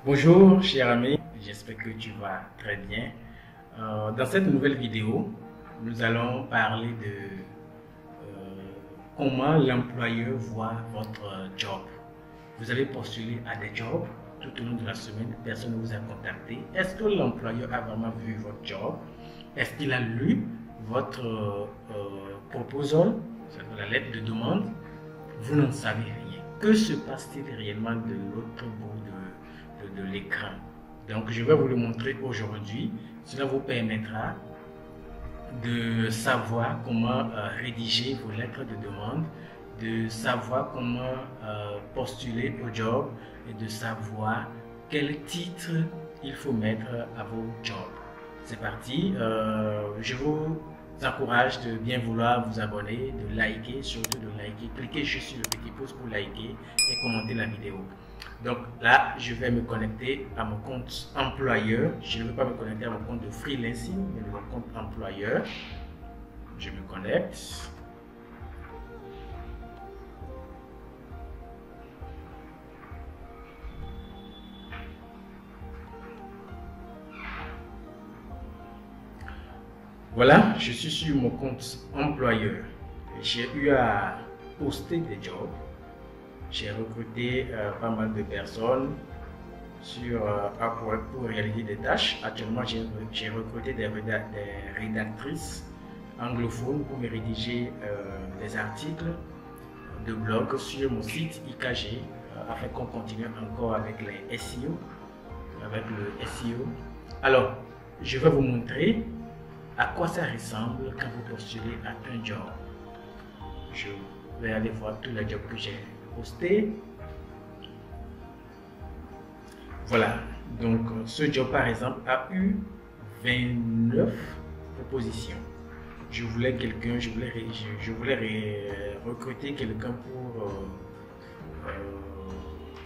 Bonjour cher ami, j'espère que tu vas très bien. Dans cette nouvelle vidéo, nous allons parler de comment l'employeur voit votre job. Vous avez postulé à des jobs tout au long de la semaine, personne ne vous a contacté. Est-ce que l'employeur a vraiment vu votre job? Est-ce qu'il a lu votre proposal, la lettre de demande? Vous n'en savez rien. Que se passe-t-il réellement de l'autre bout de l'écran? Donc je vais vous le montrer aujourd'hui. Cela vous permettra de savoir comment rédiger vos lettres de demande, de savoir comment postuler au job et de savoir quel titre il faut mettre à vos jobs. C'est parti. Je vous encourage de bien vouloir vous abonner, de liker, surtout de liker. Cliquez juste sur le petit pouce pour liker et commenter la vidéo. Donc là, je vais me connecter à mon compte employeur. Je ne vais pas me connecter à mon compte de freelancing, mais à mon compte employeur. Je me connecte. Voilà, je suis sur mon compte employeur. J'ai eu à poster des jobs. J'ai recruté pas mal de personnes sur Upwork pour réaliser des tâches. Actuellement, j'ai recruté des rédactrices anglophones pour me rédiger des articles de blog sur mon site IKG afin qu'on continue encore avec les SEO, avec le SEO. Alors, je vais vous montrer à quoi ça ressemble quand vous postulez à un job. Je vais aller voir tous les jobs que j'ai postés. Voilà, donc ce job par exemple a eu 29 propositions. Je voulais quelqu'un, je voulais recruter quelqu'un pour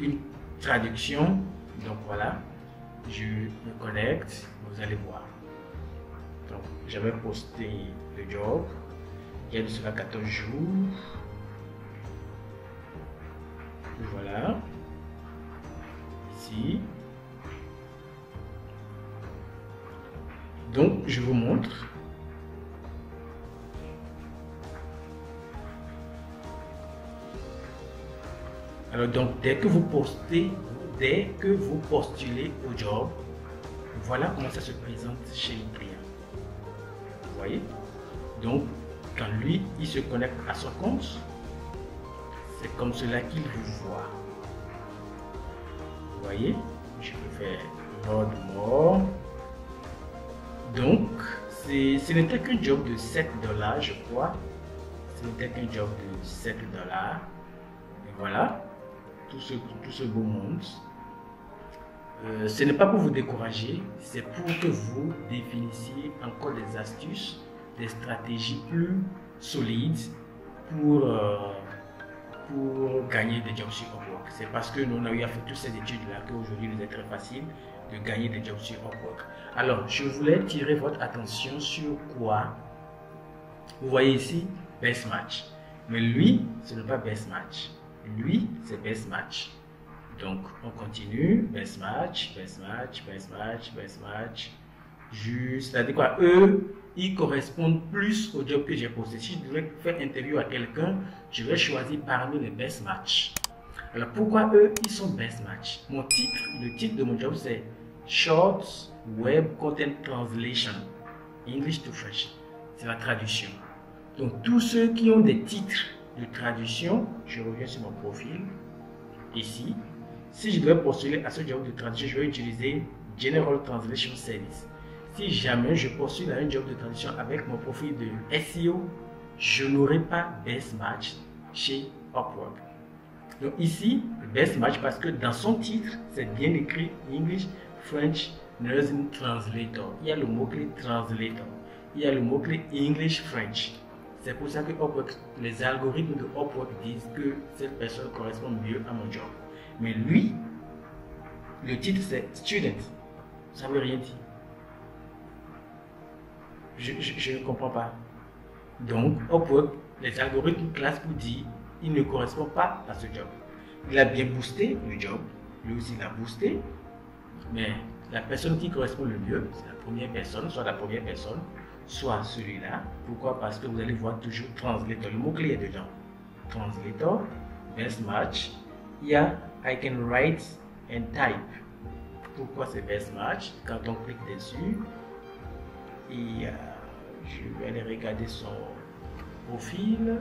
une traduction. Donc voilà, je me connecte, vous allez voir. Donc j'avais posté le job il y a de cela 14 jours. Voilà, ici. Donc je vous montre. Alors donc dès que vous postez, dès que vous postulez au job, voilà comment ça se présente chez le client. Vous voyez? Donc quand lui il se connecte à son compte, c'est comme cela qu'il vous voit. Vous voyez? Je peux faire load more. Donc ce n'était qu'un job de 7 $, je crois. Ce n'était qu'un job de 7 $. Et voilà, tout ce beau monde. Ce n'est pas pour vous décourager, c'est pour que vous définissiez encore des astuces, des stratégies plus solides pour gagner des jobs sur Upwork. C'est parce que nous on a eu à faire toutes ces études-là qu'aujourd'hui il est très facile de gagner des jobs sur Upwork. Alors, je voulais tirer votre attention sur quoi? Vous voyez ici, Best Match. Mais lui, ce n'est pas Best Match. Lui, c'est Best Match. Donc, on continue. Best Match, Best Match, Best Match, Best Match. Juste, c'est-à-dire quoi? Eux, ils correspondent plus au job que j'ai posté. Si je devais faire interview à quelqu'un, je vais choisir parmi les Best Match. Alors, pourquoi eux, ils sont Best Match? Mon titre, le titre de mon job, c'est Short Web Content Translation, English to French. C'est la traduction. Donc, tous ceux qui ont des titres de traduction, je reviens sur mon profil, ici. Si je devais postuler à ce job de traduction, je vais utiliser General Translation Service. Si jamais je postule à un job de traduction avec mon profil de SEO, je n'aurai pas Best Match chez Upwork. Donc ici, Best Match parce que dans son titre, c'est bien écrit English, French, Nursing Translator. Il y a le mot-clé Translator. Il y a le mot-clé English, French. C'est pour ça que Upwork, les algorithmes de Upwork disent que cette personne correspond mieux à mon job. Mais lui, le titre c'est Student. Ça ne veut rien dire. Je ne comprends pas. Donc, Upwork, les algorithmes classent pour dire il ne correspond pas à ce job. Il a bien boosté le job, lui aussi il a boosté, Mais la personne qui correspond le mieux, c'est la première personne, soit celui-là. Pourquoi? Parce que vous allez voir toujours translator. Le mot-clé est dedans. Translator, best match. Il y a I can write and type. Pourquoi c'est best match? Quand on clique dessus, je vais aller regarder son profil.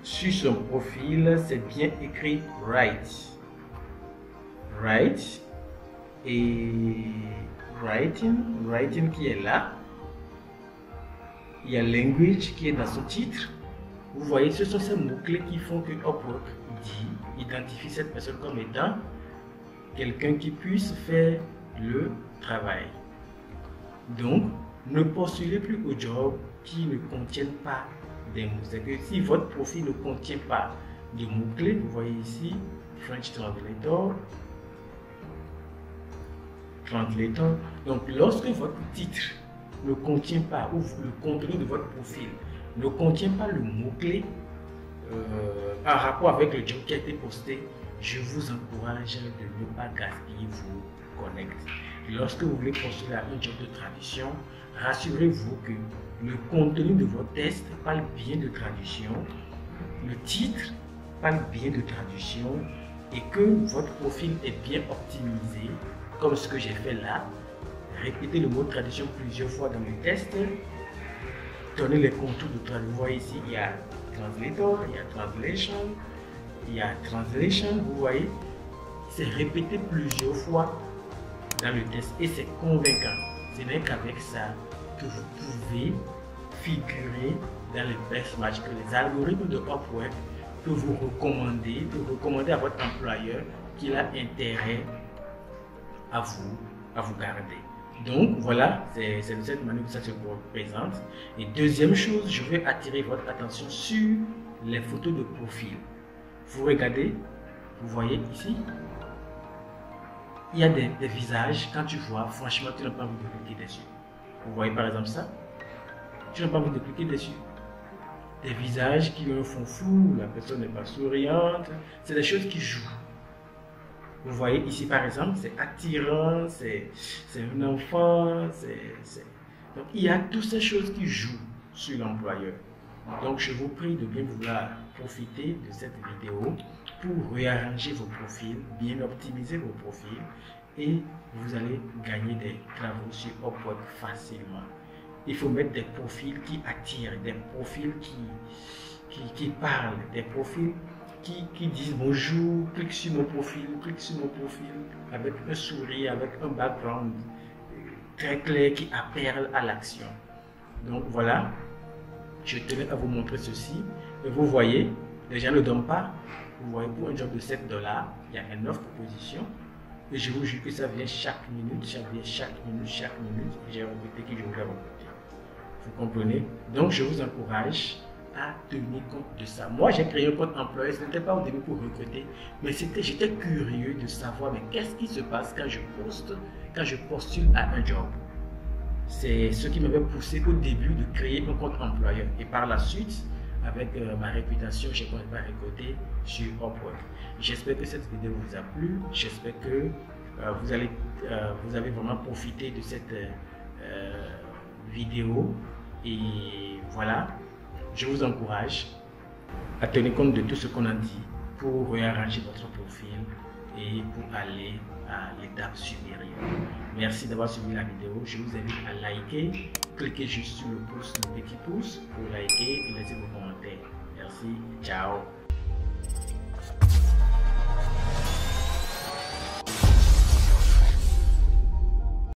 Sur son profil, c'est bien écrit write. Write et writing qui est là. Il y a language qui est dans son titre. Vous voyez, ce sont ces mots-clés qui font que Upwork identifie cette personne comme étant quelqu'un qui puisse faire le travail. Donc, ne postulez plus aux jobs qui ne contiennent pas des mots. C'est que si votre profil ne contient pas de mots-clés, vous voyez ici, French Translator. Donc, lorsque votre titre ne contient pas, ou le contenu de votre profil ne contient pas le mot-clé en rapport avec le job qui a été posté, je vous encourage de ne pas gaspiller vos connects. Lorsque vous voulez postuler à un job de traduction, rassurez-vous que le contenu de votre test parle bien de traduction, le titre parle bien de traduction et que votre profil est bien optimisé, comme ce que j'ai fait là. Répétez le mot traduction plusieurs fois dans le test. Donnez les contours de traduction. Vous voyez ici, il y a translator, il y a translation, il y a translation. Vous voyez, c'est répété plusieurs fois dans le test et c'est convaincant. Ce n'est qu'avec ça que vous pouvez figurer dans les best match, que les algorithmes de Upwork que vous recommandez à votre employeur qu'il a intérêt à vous garder. Donc voilà, c'est de cette manière que ça se présente. Et deuxième chose, je vais attirer votre attention sur les photos de profil. Vous regardez, vous voyez ici, il y a des visages, quand tu vois, franchement, tu n'as pas envie de cliquer dessus. Vous voyez par exemple ça, tu n'as pas envie de cliquer dessus. Des visages qui ont un fond flou, la personne n'est pas souriante, c'est des choses qui jouent. Vous voyez ici par exemple, c'est attirant, c'est un enfant, donc il y a toutes ces choses qui jouent sur l'employeur. Donc je vous prie de bien vouloir profiter de cette vidéo pour réarranger vos profils, bien optimiser vos profils et vous allez gagner des travaux sur Upwork facilement. Il faut mettre des profils qui attirent, des profils qui parlent, des profils qui disent bonjour, clique sur mon profil, avec un sourire, avec un background très clair qui appelle à l'action. Donc voilà, je tenais à vous montrer ceci. Et vous voyez, les gens ne donnent pas. Vous voyez, pour un job de $7, il y a une offre proposition. Et je vous jure que ça vient chaque minute. J'ai répété que je voulais répéter. Vous comprenez? Donc je vous encourage à tenir compte de ça. Moi, j'ai créé un compte employé, ce n'était pas au début pour recruter, mais j'étais curieux de savoir mais qu'est-ce qui se passe quand je postule à un job. C'est ce qui m'avait poussé au début de créer un compte employeur. Et par la suite, avec ma réputation, j'ai commencé à recruter sur Upwork. J'espère que cette vidéo vous a plu. J'espère que vous avez vraiment profité de cette vidéo. Et voilà. Je vous encourage à tenir compte de tout ce qu'on a dit pour réarranger votre profil et pour aller à l'étape supérieure. Merci d'avoir suivi la vidéo. Je vous invite à liker. Cliquez juste sur le petit pouce pour liker et laisser vos commentaires. Merci. Ciao.